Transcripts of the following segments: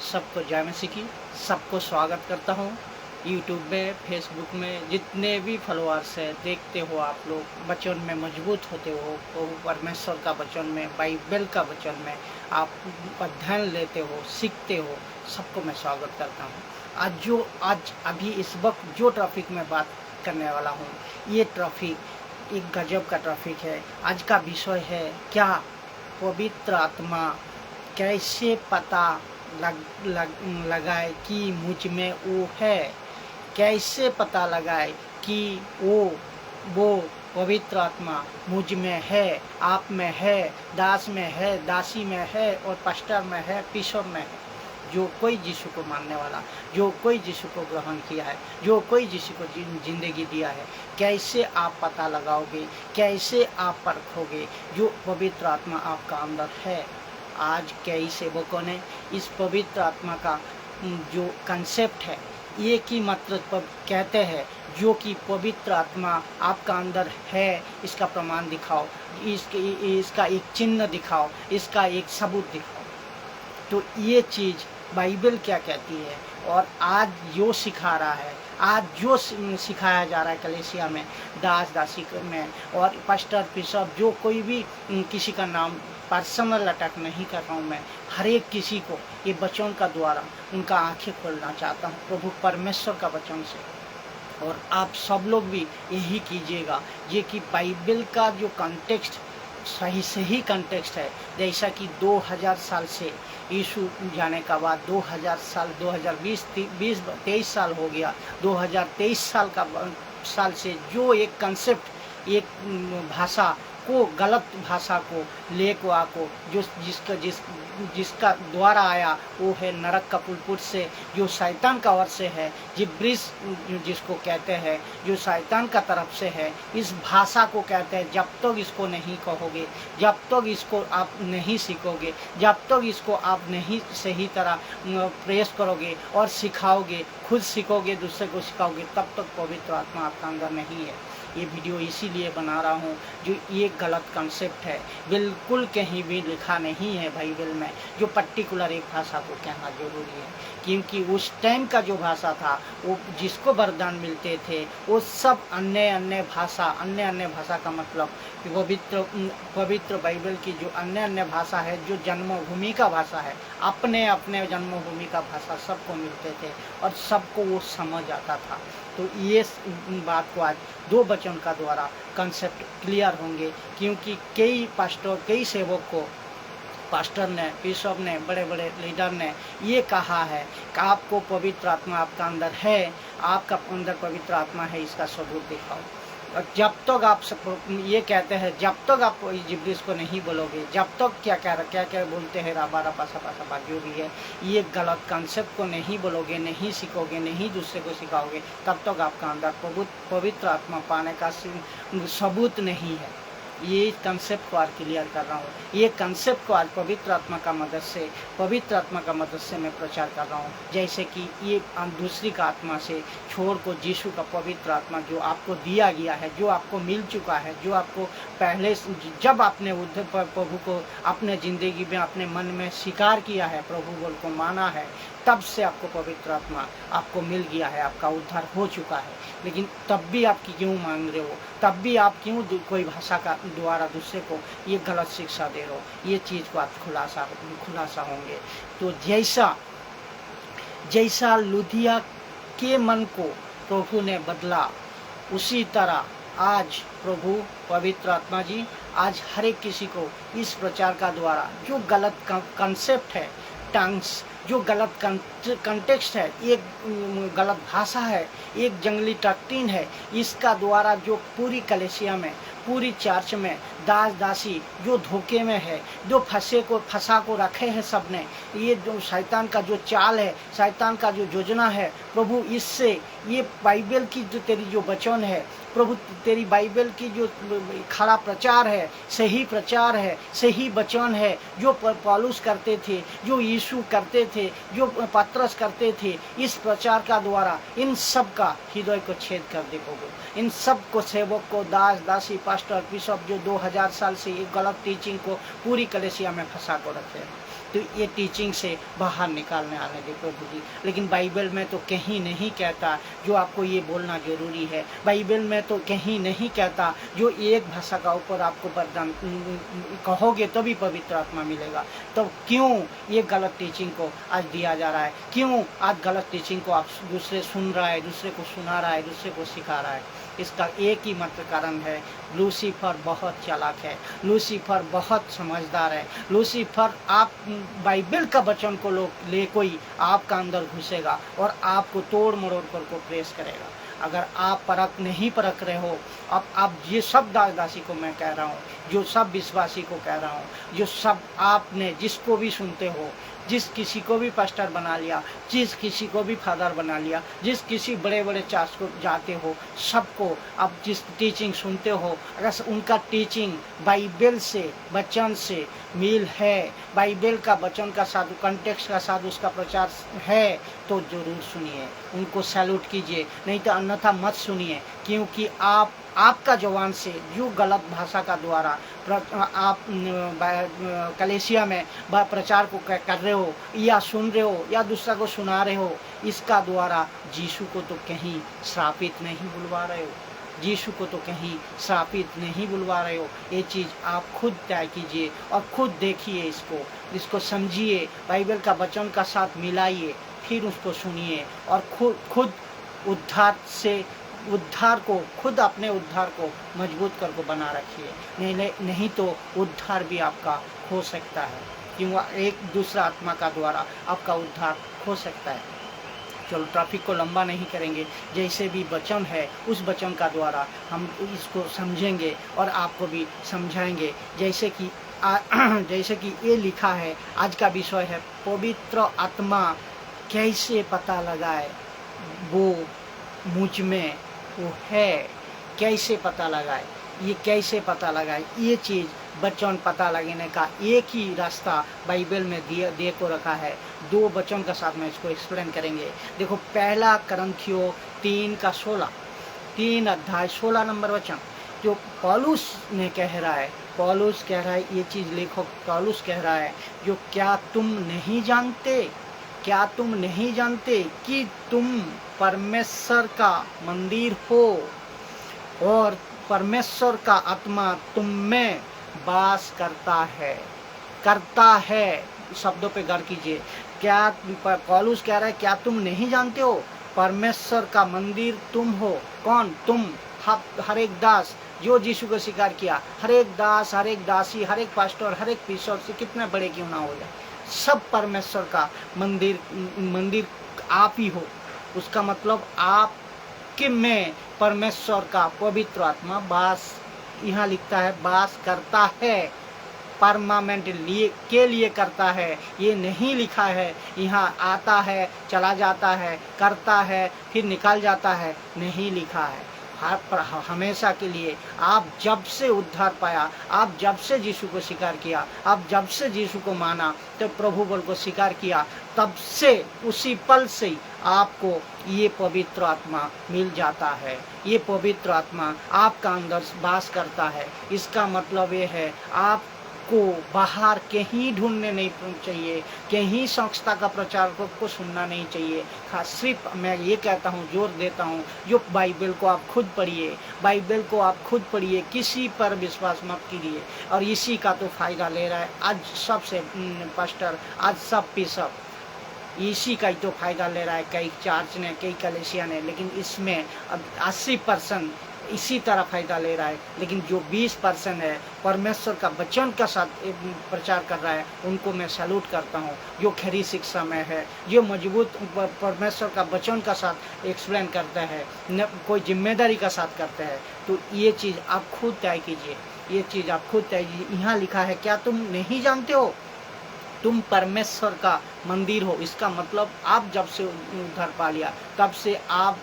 सबको जय मसीह की। सबको स्वागत करता हूँ। यूट्यूब में, फेसबुक में जितने भी फॉलोअर्स हैं, देखते हो आप लोग, वचन में मजबूत होते हो, प्रभु परमेश्वर का वचन में, बाइबल का वचन में आप अध्ययन लेते हो, सीखते हो, सबको मैं स्वागत करता हूँ। आज अभी इस वक्त जो टॉपिक में बात करने वाला हूँ, ये टॉपिक एक गजब का टॉपिक है। आज का विषय है, क्या पवित्र आत्मा कैसे पता लगाए कि मुझ में वो है। कैसे पता लगाए कि वो पवित्र आत्मा मुझ में है, आप में है, दास में है, दासी में है और पास्टर में है, बिशप में है। जो कोई यीशु को मानने वाला, जो कोई यीशु को ग्रहण किया है, जो कोई यीशु को जिंदगी दिया है, कैसे आप पता लगाओगे, कैसे आप परखोगे जो पवित्र आत्मा आपका अंदर है। आज कई सेवकों ने इस पवित्र आत्मा का जो कंसेप्ट है, एक ही मतलब कहते हैं, जो कि पवित्र आत्मा आपका अंदर है, इसका प्रमाण दिखाओ, इसका एक चिन्ह दिखाओ, इसका एक सबूत दिखाओ। तो ये चीज़ बाइबल क्या कहती है और आज जो सिखा रहा है, आज जो सिखाया जा रहा है कलीसिया में, दास दासी में और पास्टर बिशप, जो कोई भी किसी का नाम पर्सनल अटैक नहीं कर रहा हूँ मैं, हर एक किसी को ये वचन का द्वारा उनका आंखें खोलना चाहता हूँ प्रभु परमेश्वर का वचन से। और आप सब लोग भी यही कीजिएगा, ये कि बाइबल का जो कॉन्टेक्स्ट सही कंटेक्स्ट है। जैसा कि 2000 साल से यीशु जाने का बाद 2000 साल, 2023 साल हो गया, 2023 साल से जो एक कंसेप्ट, एक भाषा को, गलत भाषा को लेको आको जो जिसका द्वारा आया, वो है नरक का पुलपुट से, जो शैतान का ओर से है, जिब्रिस जिसको कहते हैं, जो शैतान का तरफ से है। इस भाषा को कहते हैं, जब तक इसको नहीं कहोगे, जब तक इसको आप नहीं सीखोगे, जब तक इसको आप नहीं सही तरह प्रेस करोगे और सिखाओगे, खुद सीखोगे, दूसरे को सिखाओगे, तब तक पवित्र आत्मा आपका अंदर नहीं है। ये वीडियो इसीलिए बना रहा हूँ, जो ये गलत कंसेप्ट है, बिल्कुल कहीं भी लिखा नहीं है बाइबल में जो पर्टिकुलर एक भाषा को कहना जरूरी है। क्योंकि उस टाइम का जो भाषा था, वो जिसको वरदान मिलते थे, वो सब अन्य भाषा का मतलब पवित्र बाइबल की जो अन्य भाषा है, जो जन्मभूमि का भाषा है, अपने जन्मभूमि का भाषा सबको मिलते थे और सबको वो समझ आता था। तो ये बात को आज 2 वचन का द्वारा कंसेप्ट क्लियर होंगे। क्योंकि कई पास्टर, कई सेवक को पास्टर ने, बिशप ने, बड़े बड़े लीडर ने ये कहा है कि आपको पवित्र आत्मा आपका अंदर है, आपका अंदर पवित्र आत्मा है, इसका सबूत दिखाओ। और जब तक आप ये कहते हैं, जब तक आप जिब्रिस को नहीं बोलोगे, जब तक क्या बोलते हैं, राबा रपा सपा जो भी है, ये गलत कंसेप्ट को नहीं बोलोगे, नहीं सीखोगे, नहीं दूसरे को सिखाओगे, तब तक आपका अंदर पवित्र आत्मा पाने का सबूत नहीं है। ये कंसेप्ट को आज क्लियर कर रहा हूँ। ये कंसेप्ट को आज पवित्र आत्मा का मदद से मैं प्रचार कर रहा हूँ। जैसे कि ये दूसरी का आत्मा से छोड़ को यीशु का पवित्र आत्मा जो आपको दिया गया है, जो आपको मिल चुका है, जो आपको पहले जब आपने प्रभु को अपने ज़िंदगी में, अपने मन में स्वीकार किया है, प्रभु बोल को माना है, तब से आपको पवित्र आत्मा आपको मिल गया है, आपका उद्धार हो चुका है। लेकिन तब भी आप क्यों मांग रहे हो, तब भी आप क्यों कोई भाषा का द्वारा दूसरे को ये गलत शिक्षा दे रहे हो। ये चीज़ को आप खुलासा होंगे। तो जैसा लुदिया के मन को प्रभु ने बदला, उसी तरह आज प्रभु पवित्र आत्मा जी आज हर एक किसी को इस प्रचार का द्वारा जो गलत कंसेप्ट है, टंग्स, जो गलत कंटेक्स्ट है, एक गलत भाषा है, एक जंगली डॉक्ट्रिन है, इसका द्वारा जो पूरी कलीसिया में, पूरी चर्च में दास दासी जो धोखे में है, जो फंसा को रखे हैं सब ने, ये जो शैतान का जो चाल है, शैतान का जो योजना है, प्रभु इससे ये बाइबल की जो तेरी जो वचन है, प्रभु तेरी बाइबल की जो खड़ा प्रचार है, सही वचन है, जो पौलुस करते थे, जो यीशु करते थे, जो पतरस करते थे, इस प्रचार का द्वारा इन सब का हृदय को छेद कर देखोगे। इन सब को, सेवक को, दास दासी, पास्टर बिशप, जो 2000 साल से ये गलत टीचिंग को पूरी कलीसिया में फंसा को रखे हैं, तो ये टीचिंग से बाहर निकालने आने दे प्रभु जी। लेकिन बाइबल में तो कहीं नहीं कहता जो आपको ये बोलना जरूरी है। बाइबल में तो कहीं नहीं कहता जो एक भाषा का ऊपर आपको वरदान कहोगे तो भी पवित्र आत्मा मिलेगा। तो क्यों ये गलत टीचिंग को आज दिया जा रहा है? क्यों आज गलत टीचिंग को आप दूसरे सुन रहा है, दूसरे को सुना रहा है, दूसरे को सिखा रहा है? इसका एक ही मात्र कारण है, लूसीफर बहुत चालाक है, लूसीफर बहुत समझदार है। लूसीफर आप बाइबल का वचन को ले कोई आपका अंदर घुसेगा और आपको तोड़ मरोड़ कर को प्रेस करेगा। अगर आप नहीं परख रहे हो, अब आप ये सब दासी को मैं कह रहा हूँ, जो सब विश्वासी को कह रहा हूँ, जो सब आपने जिसको भी सुनते हो, जिस किसी को भी पास्टर बना लिया, जिस किसी को भी फादर बना लिया, जिस किसी बड़े बड़े चर्च को जाते हो, सबको अब जिस टीचिंग सुनते हो, अगर उनका टीचिंग बाइबल से वचन से मेल है, बाइबल का वचन का साथ कॉन्टेक्स्ट का साथ उसका प्रचार है, तो जरूर सुनिए, उनको सैल्यूट कीजिए, नहीं तो अन्यथा मत सुनिए। क्योंकि आपका जवान से जो गलत भाषा का द्वारा आप कलेसिया में प्रचार को कर रहे हो या सुन रहे हो या दूसरा को सुना रहे हो, इसका द्वारा यीशु को तो कहीं श्रापित नहीं बुलवा रहे हो, यीशु को तो कहीं श्रापित नहीं बुलवा रहे हो। ये चीज़ आप खुद तय कीजिए और खुद देखिए, इसको समझिए, बाइबल का वचन का साथ मिलाइए, फिर उसको सुनिए और खुद उद्धार को खुद अपने उद्धार को मजबूत करके बना रखिए। नहीं तो उद्धार भी आपका हो सकता है, क्योंकि एक दूसरा आत्मा का द्वारा आपका उद्धार हो सकता है। चलो ट्रैफिक को लंबा नहीं करेंगे, जैसे भी वचन है उस वचन का द्वारा हम इसको समझेंगे और आपको भी समझाएंगे। जैसे कि ये लिखा है, आज का विषय है पवित्र आत्मा कैसे पता लगाए वो मुझ में वो है, कैसे पता लगाए, ये कैसे पता लगाए, ये चीज़ वचन पता लगाने का एक ही रास्ता बाइबल में दे को रखा है। दो वचन का साथ में इसको एक्सप्लेन करेंगे। देखो, पहला करंथियों 3 अध्याय 16 नंबर वचन, जो पौलुस ने कह रहा है, पौलुस कह रहा है, ये चीज़ लेखक पौलुस कह रहा है, जो क्या तुम नहीं जानते कि तुम परमेश्वर का मंदिर हो और परमेश्वर का आत्मा तुम में वास करता है। शब्दों पे गौर कीजिए। क्या पौलुस कह रहा है, क्या तुम नहीं जानते हो परमेश्वर का मंदिर तुम हो? कौन? तुम। हर एक दास जो यीशु को स्वीकार किया, हर एक दास, हर एक दासी, हर एक पास्टर, हर एक बिशप से कितने बड़े क्यों ना हो जाए, सब परमेश्वर का मंदिर आप ही हो। उसका मतलब आप कि में परमेश्वर का पवित्र आत्मा वास, यहाँ लिखता है वास करता है, परमानेंट के लिए करता है। ये नहीं लिखा है यहाँ आता है, चला जाता है, करता है, फिर निकल जाता है, नहीं लिखा है। हमेशा के लिए आप जब से उद्धार पाया, आप जब से यीशु को स्वीकार किया, आप जब से यीशु को माना, तो प्रभु बल को स्वीकार किया, तब से उसी पल से ही आपको ये पवित्र आत्मा मिल जाता है। ये पवित्र आत्मा आपका अंदर वास करता है। इसका मतलब ये है आपको बाहर कहीं ढूंढने नहीं चाहिए, कहीं संस्था का प्रचार को सुनना नहीं चाहिए। खास सिर्फ मैं ये कहता हूँ, जोर देता हूँ, जो बाइबल को आप खुद पढ़िए, बाइबल को आप खुद पढ़िए, किसी पर विश्वास मत कीजिए। और इसी का तो फायदा ले रहा है आज सबसे पास्टर, आज सब बिशप, इसी का ही तो फायदा ले रहा है, कई चर्च ने, कई कलेसिया ने। लेकिन इसमें अब 80% इसी तरह फायदा ले रहा है। लेकिन जो 20% है परमेश्वर का वचन का साथ प्रचार कर रहा है, उनको मैं सैल्यूट करता हूँ। जो खरी शिक्षा में है, जो मजबूत परमेश्वर का वचन का साथ एक्सप्लेन करता है, न कोई जिम्मेदारी का साथ करता है, तो ये चीज़ आप खुद तय कीजिए। ये चीज़ आप खुद तय कीजिए। यहाँ लिखा है, क्या तुम नहीं जानते हो तुम परमेश्वर का मंदिर हो? इसका मतलब आप जब से उद्धार पा लिया, तब से आप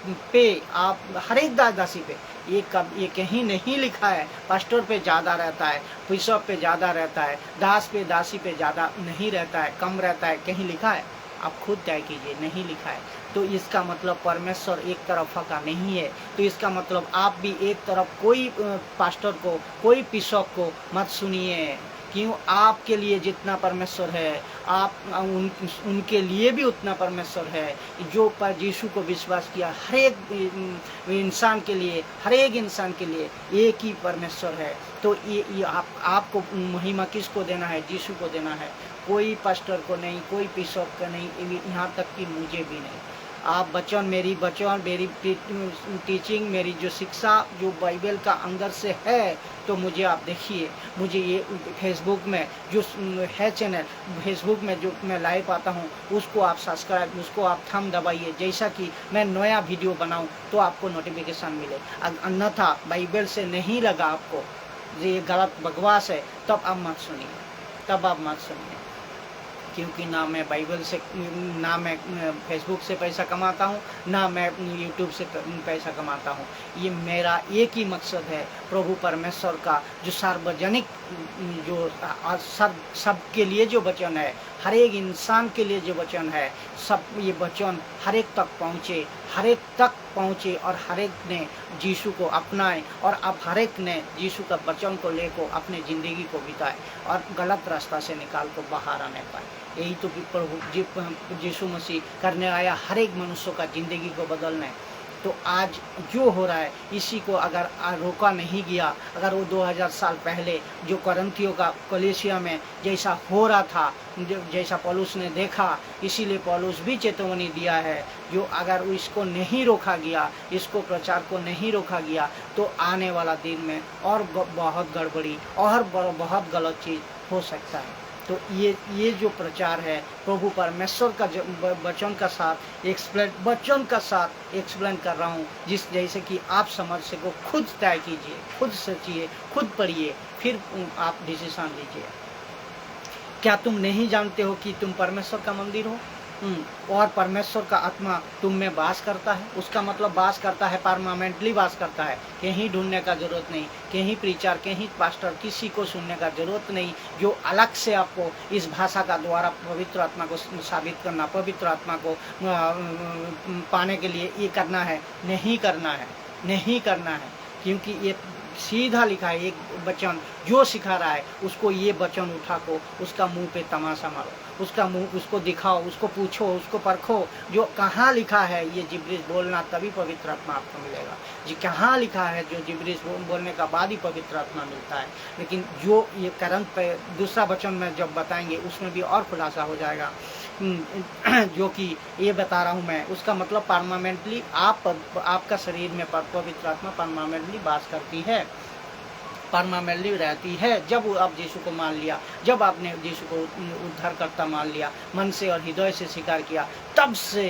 हर एक दासी पे ये कहीं नहीं लिखा है पास्टर पे ज़्यादा रहता है, बिशप पे ज़्यादा रहता है, दास पे दासी पे ज़्यादा नहीं रहता है, कम रहता है, कहीं लिखा है? आप खुद तय कीजिए, नहीं लिखा है। तो इसका मतलब परमेश्वर एक तरफा का नहीं है। तो इसका मतलब आप भी एक तरफ कोई पास्टर को, कोई बिशप को मत सुनिए। क्यों आपके लिए जितना परमेश्वर है, आप उनके लिए भी उतना परमेश्वर है। जो पर यीशु को विश्वास किया, हर एक इंसान के लिए, हर एक इंसान के लिए एक ही परमेश्वर है। तो ये आपको महिमा किसको देना है? यीशु को देना है, कोई पास्टर को नहीं, कोई बिशप को नहीं, यहाँ तक कि मुझे भी नहीं। आप वचन, मेरी टीचिंग, मेरी जो शिक्षा जो बाइबल का अंदर से है, तो मुझे आप देखिए, मुझे ये फेसबुक में जो है चैनल, फेसबुक में जो मैं लाइव आता हूँ, उसको आप सब्सक्राइब, उसको आप थंब दबाइए, जैसा कि मैं नया वीडियो बनाऊँ तो आपको नोटिफिकेशन मिले। अन्यथा बाइबल से नहीं लगा आपको, ये गलत बकवास है, तब आप मत सुनिए, तब आप मत सुनिए। क्योंकि ना मैं बाइबल से, ना मैं फेसबुक से पैसा कमाता हूँ, ना मैं यूट्यूब से पैसा कमाता हूँ। ये मेरा एक ही मकसद है, प्रभु परमेश्वर का जो सार्वजनिक, जो सब के लिए जो वचन है, हर एक इंसान के लिए जो वचन है, सब ये वचन हर एक तक पहुँचे, हर एक तक पहुँचे, और हर एक ने यीशु को अपनाए, और अब हर एक ने यीशु का वचन को लेकर अपने ज़िंदगी को बिताए और गलत रास्ता से निकाल को बाहर आने पाए। यही तो प्रभु यीशु मसीह करने आया, हर एक मनुष्य का ज़िंदगी को बदलने। तो आज जो हो रहा है, इसी को अगर रोका नहीं गया, अगर वो 2000 साल पहले जो करंथियों का कलीसिया में जैसा हो रहा था, जैसा पौलुस ने देखा, इसीलिए पौलुस भी चेतावनी दिया है, जो अगर इसको नहीं रोका गया, इसको प्रचार को नहीं रोका गया, तो आने वाला दिन में और बहुत गड़बड़ी और बहुत गलत चीज़ हो सकता है। तो ये जो प्रचार है, प्रभु परमेश्वर का वचन का साथ वचन का साथ एक्सप्लेन कर रहा हूँ, जिस जैसे कि आप समझ सको। खुद तय कीजिए, खुद सोचिए, खुद पढ़िए, फिर आप डिसीजन लीजिए। क्या तुम नहीं जानते हो कि तुम परमेश्वर का मंदिर हो, और परमेश्वर का आत्मा तुम में वास करता है? उसका मतलब वास करता है, परमानेंटली वास करता है। कहीं ढूंढने का जरूरत नहीं, कहीं प्रीचर, कहीं पास्टर, किसी को सुनने का जरूरत नहीं, जो अलग से आपको इस भाषा का द्वारा पवित्र आत्मा को साबित करना, पवित्र आत्मा को पाने के लिए ये करना है, नहीं करना है, नहीं करना है। क्योंकि ये सीधा लिखा है, एक वचन जो सिखा रहा है, उसको ये वचन उठा को उसका मुंह पे तमाशा मारो, उसका मुंह उसको दिखाओ, उसको पूछो, उसको परखो, जो कहाँ लिखा है ये जिब्रिश बोलना, तभी पवित्र आत्मा आपको मिलेगा। जी कहाँ लिखा है जो जिब्रिश बोलने का बाद ही पवित्र आत्मा मिलता है। लेकिन जो ये करंट पे दूसरा वचन में जब बताएंगे, उसमें भी और खुलासा हो जाएगा, जो कि ये बता रहा हूँ मैं। उसका मतलब परमानेंटली आपका शरीर में पवित्र आत्मा परमानेंटली वास करती है, परमानेंटली रहती है। जब आप यीशु को मान लिया, जब आपने यीशु को उद्धारकर्ता मान लिया, मन से और हृदय से स्वीकार किया, तब से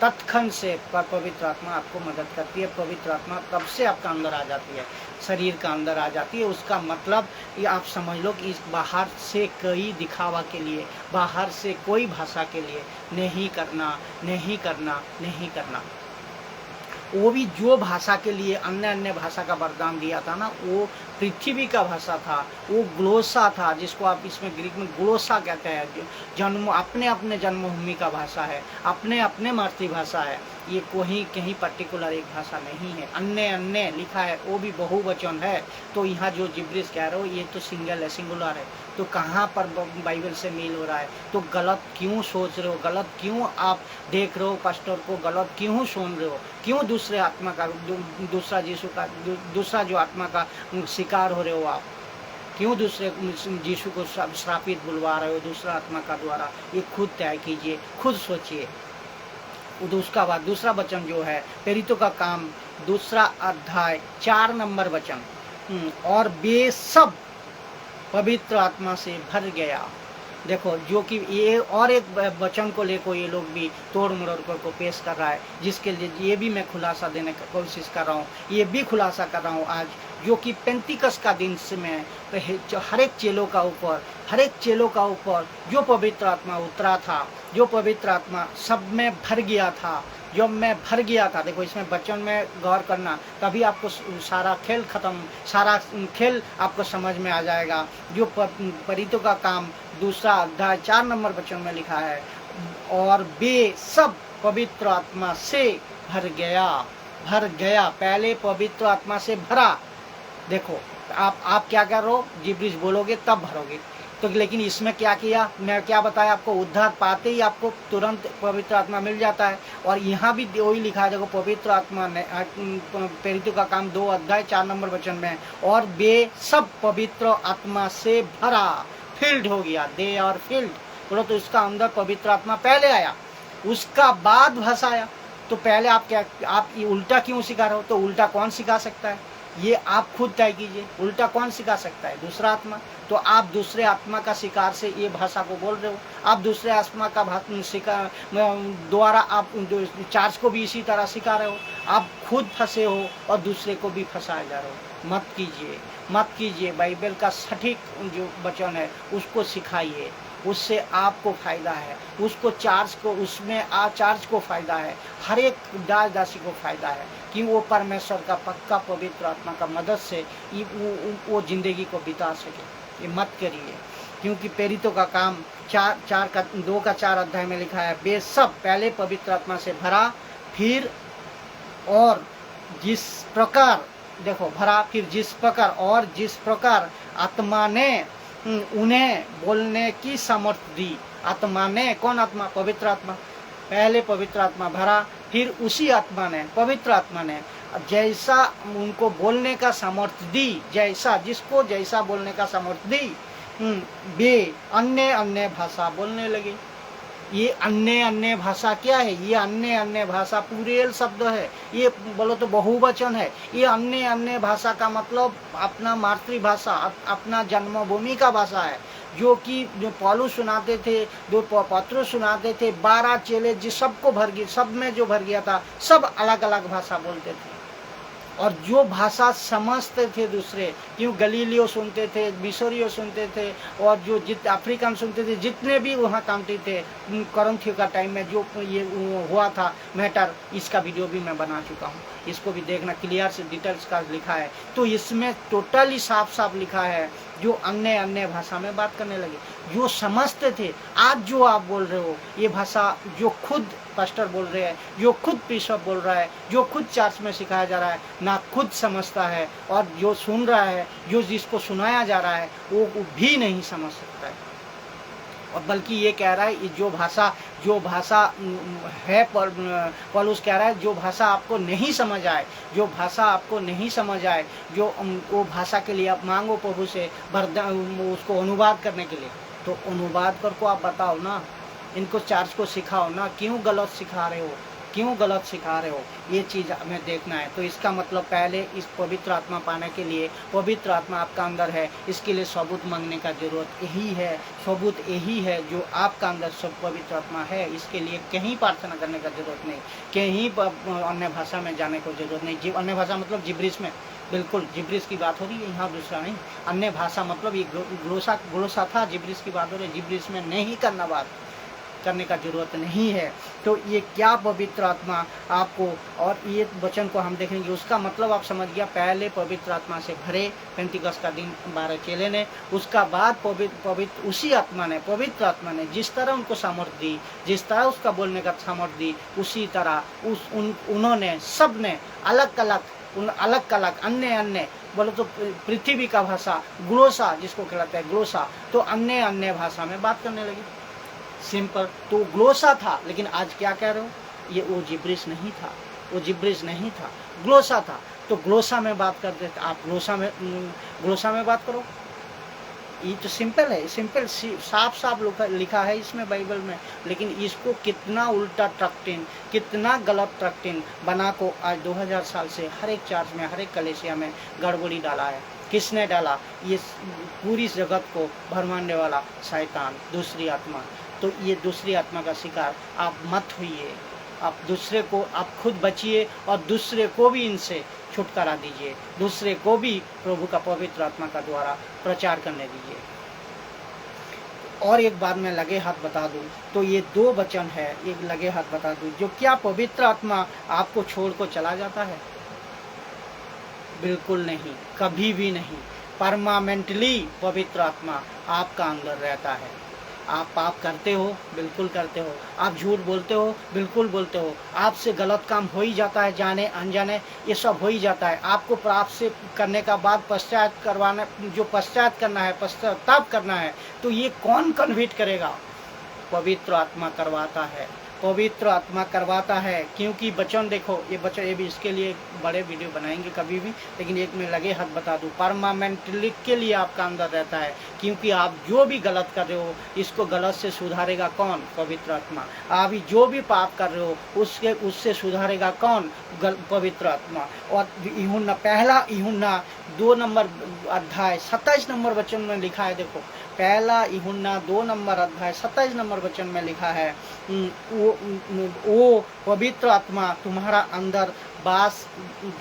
तत्क्षण से पवित्र आत्मा आपको मदद करती है। पवित्र आत्मा तब से आपका अंदर आ जाती है, शरीर का अंदर आ जाती है। उसका मतलब ये आप समझ लो कि इस बाहर से कोई दिखावा के लिए, बाहर से कोई भाषा के लिए नहीं करना, नहीं करना, नहीं करना। वो भी जो भाषा के लिए अन्य भाषा का वरदान दिया था ना, वो पृथ्वी का भाषा था, वो ग्लोसा था, जिसको आप इसमें ग्रीक में ग्लोसा कहते हैं। जन्म अपने जन्मभूमि का भाषा है, अपने मातृभाषा है। ये कोई कहीं पर्टिकुलर एक भाषा नहीं है। अन्य लिखा है, वो भी बहुवचन है। तो यहाँ जो जिब्रिश कह रहे हो, ये तो सिंगल है, सिंगुलर है। तो कहाँ पर बाइबल से मेल हो रहा है? तो गलत क्यों सोच रहे हो? गलत क्यों आप देख रहे हो? पास्टर को गलत क्यों सुन रहे हो? क्यों दूसरे आत्मा का, दूसरा यीशु का, दूसरा जो आत्मा का शिकार हो रहे हो आप? क्यों दूसरे यीशु को श्रापित बुलवा रहे हो दूसरा आत्मा का द्वारा? ये खुद तय कीजिए, खुद सोचिए। उसका बाद दूसरा वचन जो है, प्रेरितों का काम 2 अध्याय 4 नंबर वचन, और वे सब पवित्र आत्मा से भर गया। देखो, जो कि ये और एक वचन को लेकर ये लोग भी तोड़ मरोड़ को पेश कर रहा है, जिसके लिए ये भी मैं खुलासा देने की कोशिश कर रहा हूँ। ये भी खुलासा कर रहा हूँ आज, जो कि पेंतिकस का दिन से मैं हर एक चेलों का ऊपर जो पवित्र आत्मा उतरा था, जो पवित्र आत्मा सब में भर गया था, जब मैं भर गया था। देखो, इसमें वचन में गौर करना, तभी आपको सारा खेल खत्म, सारा खेल आपको समझ में आ जाएगा। जो प्रेरितों का काम 2 अध्याय 4 नंबर वचन में लिखा है, और वे सब पवित्र आत्मा से भर गया। पहले पवित्र आत्मा से भरा। देखो, आप क्या कर रहे हो? जिब्रिश बोलोगे तब भरोगे। तो लेकिन इसमें क्या किया, मैं क्या बताया आपको, उद्धार पाते ही आपको तुरंत पवित्र आत्मा मिल जाता है। और यहाँ भी वही लिखा है, देखो पवित्र आत्मा ने प्रेरितों का काम 2 अध्याय 4 नंबर वचन में, और वे सब पवित्र आत्मा से भरा, फील्ड हो गया, दे और फील्ड बोलो तो इसका अंदर पवित्र आत्मा पहले आया, उसका बाद भाषा आया। तो पहले आप क्या, आप ये उल्टा क्यों सिखा रहे हो? तो उल्टा कौन सिखा सकता है, ये आप खुद तय कीजिए। उल्टा कौन सिखा सकता है? दूसरा आत्मा। तो आप दूसरे आत्मा का शिकार से ये भाषा को बोल रहे हो, आप दूसरे आत्मा का द्वारा आप चार्ज को भी इसी तरह सिखा रहे हो, आप खुद फंसे हो और दूसरे को भी फंसाए जा रहे हो। मत कीजिए, मत कीजिए। बाइबल का सटीक जो वचन है उसको सिखाइए, उससे आपको फायदा है, उसको चार्ज को, उसमें चार्ज को फायदा है, हर एक दास दासी को फायदा है कि वो परमेश्वर का पक्का पवित्र आत्मा का मदद से वो जिंदगी को बिता सके। ये मत करिए, क्योंकि प्रेरितों का काम 2 का 4 अध्याय में लिखा है, वे सब पहले पवित्र आत्मा से भरा, फिर और जिस प्रकार, देखो भरा, फिर जिस प्रकार और जिस प्रकार आत्मा ने उन्हें बोलने की सामर्थ्य दी। आत्मा ने, कौन आत्मा? पवित्र आत्मा। पहले पवित्र आत्मा भरा, फिर उसी आत्मा ने, पवित्र आत्मा ने जैसा उनको बोलने का सामर्थ्य दी, जैसा जिसको जैसा बोलने का सामर्थ्य दी, वे अन्य अन्य भाषा बोलने लगे। ये अन्य अन्य भाषा क्या है? ये अन्य अन्य भाषा प्लूरल शब्द है, ये बोलो तो बहुवचन है। ये अन्य अन्य भाषा का मतलब अपना मातृभाषा, अपना जन्मभूमि का भाषा है, जो कि जो पौलुस सुनाते थे, जो पत्रुस सुनाते थे, 12 चेले जिस सबको भर गया, सब में जो भर गया था, सब अलग अलग भाषा बोलते थे। और जो भाषा समझते थे दूसरे, क्यों गलीलियो सुनते थे, मिसरियो सुनते थे, और जो अफ्रीकन सुनते थे, जितने भी वहाँ काउंटी थे कोरिन्थियों का टाइम में जो ये हुआ था मैटर, इसका वीडियो भी मैं बना चुका हूँ, इसको भी देखना, क्लियर से डिटेल्स का लिखा है। तो इसमें टोटली साफ साफ लिखा है, जो अन्य अन्य भाषा में बात करने लगे, जो समझते थे। आज जो आप बोल रहे हो ये भाषा, जो खुद पास्टर बोल रहे हैं, जो खुद बिशप बोल रहा है, जो खुद चर्च में सिखाया जा रहा है, ना खुद समझता है, और जो सुन रहा है, जो जिसको सुनाया जा रहा है, वो भी नहीं समझ सकता है। और बल्कि ये कह रहा है, जो भाषा है, पौलुस कह रहा है, जो भाषा आपको नहीं समझ आए, जो भाषा आपको नहीं समझ आए, जो वो भाषा के लिए आप मांगो प्रभु से उसको अनुवाद करने के लिए। तो अनुवाद करके आप बताओ ना, इनको चार्ज को सिखाओ ना, क्यों गलत सिखा रहे हो, क्यों गलत सिखा रहे हो, ये चीज़ हमें देखना है। तो इसका मतलब पहले इस पवित्र आत्मा पाने के लिए, पवित्र आत्मा आपका अंदर है, इसके लिए सबूत मांगने का जरूरत यही है, सबूत यही है, जो आपका अंदर सब पवित्र आत्मा है। इसके लिए कहीं प्रार्थना करने का जरूरत नहीं, कहीं अन्य भाषा में जाने को जरूरत नहीं। अन्य भाषा मतलब जिब्रिश में, बिल्कुल जिब्रिश की बात हो रही है यहाँ, दूसरा नहीं। अन्य भाषा मतलब ये ग्लोसा था, जिब्रिश की बात हो रही है, जिब्रिश में नहीं करना, बात करने का जरूरत नहीं है। तो ये क्या पवित्र आत्मा आपको, और ये वचन को हम देखेंगे, उसका मतलब आप समझ गया, पहले पवित्र आत्मा से भरे पेंतिकॉस्ट का दिन 12 चेले ने, उसका बाद पवित्र उसी आत्मा ने, पवित्र आत्मा ने जिस तरह उनको सामर्थ्य दी, जिस तरह उसका बोलने का सामर्थ्य दी, उसी तरह उन्होंने सब ने अलग अलग अन्य अन्य बोलो तो पृथ्वी का भाषा, ग्लोसा जिसको कहलाता है, ग्लोसा, तो अन्य अन्य भाषा में बात करने लगी। सिंपल। तो ग्लोसा था, लेकिन आज क्या कह रहे हो, ये वो जिब्रिश नहीं था, वो जिब्रिश नहीं था, ग्लोसा था। तो ग्लोसा में बात करते थे, आप ग्लोसा में बात करो। ये तो सिंपल है, सिंपल साफ साफ लिखा है इसमें बाइबल में, लेकिन इसको कितना उल्टा ट्रक्टिन, कितना गलत ट्रक्टिन बना को आज 2000 साल से हर एक चर्च में, हर एक कलीसिया में गड़बड़ी डाला है। किसने डाला? ये पूरी जगत को भरमाने वाला शैतान, दूसरी आत्मा। तो ये दूसरी आत्मा का शिकार आप मत होइए, आप दूसरे को, आप खुद बचिए और दूसरे को भी इनसे छुटकारा दीजिए, दूसरे को भी प्रभु का पवित्र आत्मा का द्वारा प्रचार करने दीजिए। और एक बात मैं लगे हाथ बता दूं, तो ये 2 वचन है, एक लगे हाथ बता दूं, जो क्या पवित्र आत्मा आपको छोड़ को चला जाता है? बिल्कुल नहीं, कभी भी नहीं। परमानेंटली पवित्र आत्मा आपका अंदर रहता है, आप पाप करते हो, बिल्कुल करते हो। आप झूठ बोलते हो, बिल्कुल बोलते हो। आपसे गलत काम हो ही जाता है, जाने अनजाने ये सब हो ही जाता है। आपको पाप से करने का बाद पश्चात करवाना, जो पश्चात करना है, पश्चाताप करना है, तो ये कौन कन्विट करेगा? पवित्र आत्मा करवाता है, पवित्र आत्मा करवाता है। क्योंकि वचन देखो, ये वचन, ये भी इसके लिए बड़े वीडियो बनाएंगे कभी भी, लेकिन एक में लगे हाथ बता दूं, परमानेंटली के लिए आपका अंदर रहता है। क्योंकि आप जो भी गलत कर रहे हो, इसको गलत से सुधारेगा कौन? पवित्र आत्मा। आप जो भी पाप कर रहे हो, उससे सुधारेगा कौन? पवित्र आत्मा। और यूहन्ना, पहला यूहन्ना 2 नंबर अध्याय 27 नंबर वचन में लिखा है, देखो, पहला यूहन्ना 2 नंबर अध्याय 27 नंबर वचन में लिखा है, वो पवित्र आत्मा तुम्हारा अंदर बास,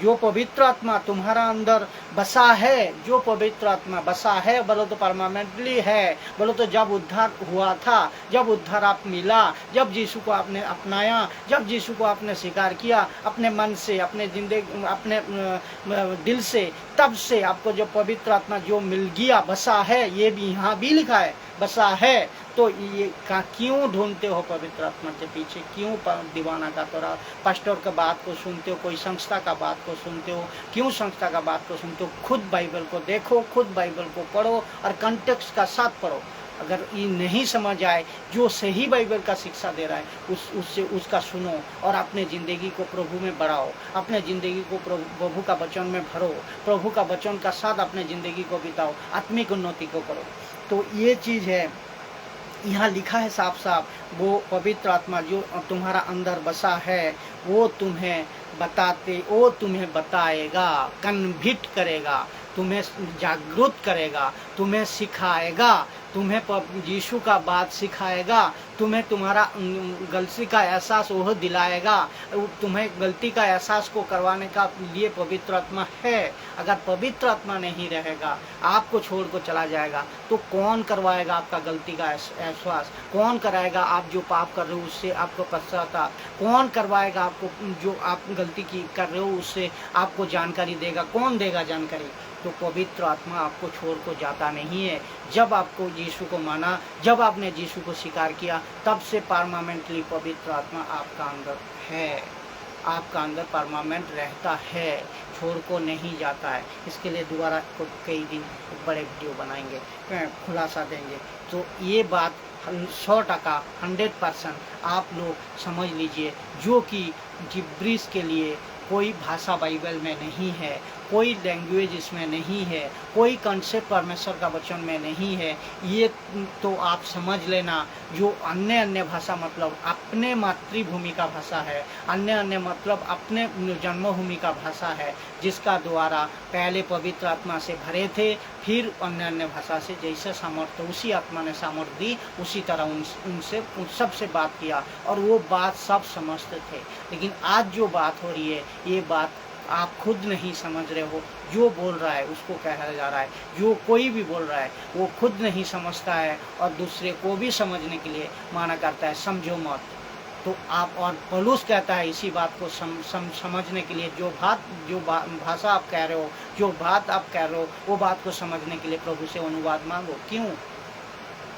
जो पवित्र आत्मा तुम्हारा अंदर बसा है, जो पवित्र आत्मा बसा है, बोलो तो परमानेंटली है, बोलो तो जब उद्धार हुआ था, जब उद्धार आप मिला, जब यीशु को आपने अपनाया, जब यीशु को आपने स्वीकार किया अपने मन से, अपने जिंदगी, अपने दिल से, तब से आपको जो पवित्र आत्मा जो मिल गया, बसा है, ये भी यहाँ भी लिखा है, बसा है। तो ये क्यों ढूंढते हो पवित्र आत्मा के पीछे? क्यों दीवाना का तोरा पास्टर का बात को सुनते हो, कोई संस्था का बात को सुनते हो? क्यों संस्था का बात को सुनते हो? खुद बाइबल को देखो, खुद बाइबल को पढ़ो और कंटेक्स्ट का साथ पढ़ो। अगर ये नहीं समझ आए, जो सही बाइबल का शिक्षा दे रहा है उससे उसका सुनो और अपने ज़िंदगी को प्रभु में बढ़ाओ, अपने ज़िंदगी को प्रभु का वचन में भरो, प्रभु का वचन का साथ अपने ज़िंदगी को बिताओ, आत्मिक उन्नति को करो। तो ये चीज़ है, यहाँ लिखा है साफ साफ, वो पवित्र आत्मा जो तुम्हारा अंदर बसा है, वो तुम्हें बताएगा, कन्विट करेगा, तुम्हें जागरूक करेगा, तुम्हें सिखाएगा, तुम्हें यीशु का बात सिखाएगा, तुम्हें तुम्हारा गलती का एहसास वो दिलाएगा, तुम्हें गलती का एहसास को करवाने का लिए पवित्र आत्मा है। अगर पवित्र आत्मा नहीं रहेगा, आपको छोड़ को चला जाएगा, तो कौन करवाएगा आपका गलती का एहसास? कौन कराएगा आप जो पाप कर रहे हो उससे आपको पश्चाताप? कौन करवाएगा आपको जो आप गलती की कर रहे हो उससे आपको जानकारी देगा? कौन देगा जानकारी? तो पवित्र आत्मा आपको छोड़ को जाता नहीं है। जब आपको यीशु को माना, जब आपने यीशु को स्वीकार किया, तब से परमानेंटली पवित्र आत्मा आपका अंदर है, आपका अंदर परमानेंट रहता है, छोड़ को नहीं जाता है। इसके लिए दोबारा कई दिन बड़े वीडियो बनाएंगे, खुलासा देंगे। तो ये बात 100% 100% आप लोग समझ लीजिए, जो कि जिब्रीस के लिए कोई भाषा बाइबल में नहीं है, कोई लैंग्वेज इसमें नहीं है, कोई कंसेप्ट परमेश्वर का वचन में नहीं है। ये तो आप समझ लेना, जो अन्य भाषा मतलब अपने मातृभूमि का भाषा है, अन्य मतलब अपने जन्मभूमि का भाषा है, जिसका द्वारा पहले पवित्र आत्मा से भरे थे, फिर अन्य भाषा से जैसे सामर्थ्य उसी आत्मा ने सामर्थ्य दी, उसी तरह उनसे सबसे बात किया और वो बात सब समझते थे। लेकिन आज जो बात हो रही है, ये बात आप खुद नहीं समझ रहे हो। जो बोल रहा है उसको कहा जा रहा है, जो कोई भी बोल रहा है वो खुद नहीं समझता है और दूसरे को भी समझने के लिए माना करता है, समझो मत। तो आप, और पौलुस कहता है इसी बात को समझने के लिए, जो भाषा आप कह रहे हो, जो बात आप कह रहे हो, वो बात को समझने के लिए प्रभु से अनुवाद मांगो। क्यों?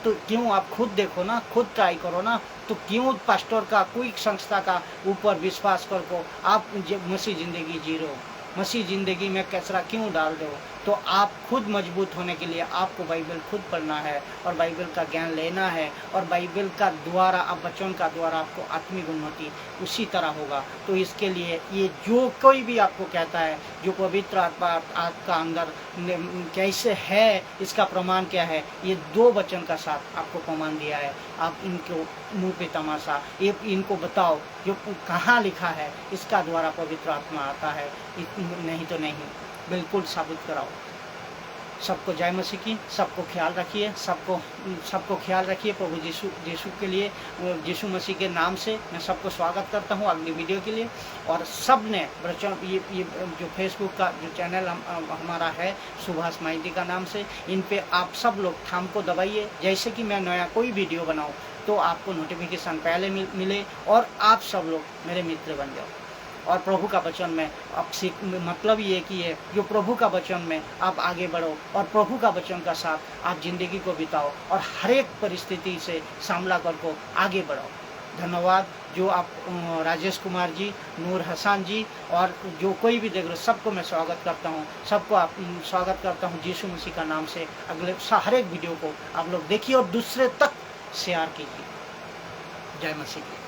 तो क्यों आप खुद देखो ना, खुद ट्राई करो ना। तो क्यों पास्टर का, कोई संस्था का ऊपर विश्वास करके आप मसीह ज़िंदगी जी रहे हो? मसीह ज़िंदगी में कचरा क्यों डाल रहे हो? तो आप खुद मजबूत होने के लिए आपको बाइबल खुद पढ़ना है और बाइबल का ज्ञान लेना है, और बाइबल का द्वारा, अब वचन का द्वारा आपको आत्मिक उन्नति उसी तरह होगा। तो इसके लिए ये जो कोई भी आपको कहता है जो पवित्र आत्मा आपका अंदर कैसे है, इसका प्रमाण क्या है, ये 2 वचन का साथ आपको प्रमाण दिया है। आप इनको मुँह पे तमाशा, ये इनको बताओ जो कहाँ लिखा है, इसका द्वारा पवित्र आत्मा आता है, नहीं तो नहीं। बिल्कुल साबित कराओ। सबको जय मसीह की, सबको ख्याल रखिए, सबको ख्याल रखिए। प्रभु यीशु के लिए, यीशु मसीह के नाम से मैं सबको स्वागत करता हूँ अगली वीडियो के लिए। और सब ने ये जो फेसबुक का जो चैनल हमारा है सुभाष माइती का नाम से, इन पे आप सब लोग थंब को दबाइए, जैसे कि मैं नया कोई वीडियो बनाऊँ तो आपको नोटिफिकेशन पहले मिले और आप सब लोग मेरे मित्र बन जाओ। और प्रभु का वचन में आप सीख, मतलब ये कि है जो प्रभु का वचन में आप आगे बढ़ो और प्रभु का वचन का साथ आप ज़िंदगी को बिताओ और हर एक परिस्थिति से सामना करके आगे बढ़ो। धन्यवाद। जो आप राजेश कुमार जी, नूर हसन जी और जो कोई भी देख रहे सबको मैं स्वागत करता हूँ, सबको आप स्वागत करता हूँ यीशु मसीह का नाम से। अगले हर एक वीडियो को आप लोग देखिए और दूसरे तक शेयर कीजिए। जय मसीह की।